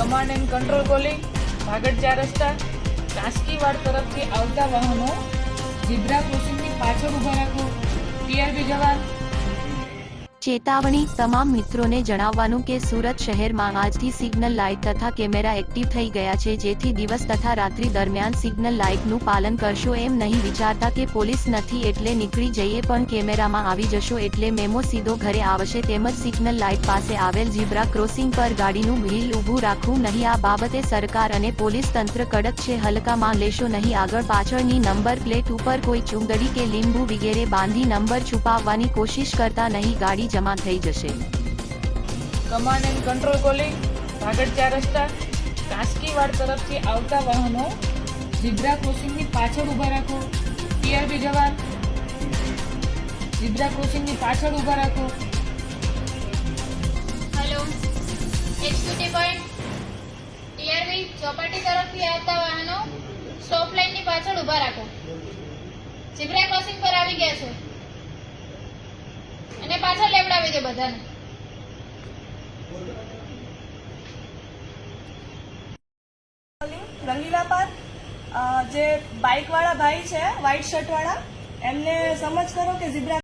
Command and control calling ભાગડ 4 રસ્તા કાસ્કીવાડ તરફથી આવતા વાહનો ઝીબ્રા ક્રોસિંગની પાછળ ઊભા રાખો। ટીઆરબી જવાન। ચેતવણી તમામ મિત્રોને જણાવવાનું કે સુરત શહેરમાં આજથી સિગ્નલ લાઇટ તથા કેમેરા એક્ટિવ થઈ ગયા છે, જેથી દિવસ તથા રાત્રિ દરમિયાન સિગ્નલ લાઇટનું પાલન કરશો એમ નહીં વિચારતા કે પોલીસ નથી એટલે નીકળી જઈએ, પણ કેમેરામાં આવી જશો એટલે મેમો સીધો ઘરે આવશે। તેમજ સિગ્નલ લાઇટ પાસે આવેલ ઝીબ્રા ક્રોસિંગ પર ગાડીનું વ્હીલ ઊભું રાખવું નહીં। આ બાબતે સરકાર અને પોલીસ તંત્ર કડક છે, હલકામાં લેશો નહીં। આગળ પાછળની નંબર પ્લેટ ઉપર કોઈ ચુંદડી કે લીંબુ વગેરે બાંધી નંબર છુપાવવાની કોશિશ કરતા નહીં, ગાડી જમા થઈ જશે। કમાન્ડ એન્ડ કંટ્રોલ કોલિંગ ભાગડ 4 રસ્તા કાસ્કીવાડ તરફથી આવતા વાહનો ઝીબ્રા ક્રોસિંગની પાછળ ઊભા રાખો। ટીઆરબી જવાન। ઝીબ્રા ક્રોસિંગની પાછળ ઊભા રાખો। Hello executive point TRB Chowpatty તરફથી આવતા વાહનો સ્ટોપ લાઇનની પાછળ ઊભા રાખો। ઝીબ્રા ક્રોસિંગ પર આવી ગયા છે અને પાછળ લેવડાવી દે બધાને। રંગીલા પાર્ક જે બાઇક વાળા ભાઈ છે વ્હાઇટ શર્ટ વાળા, એમને સમજ કરો કે ઝીબ્રા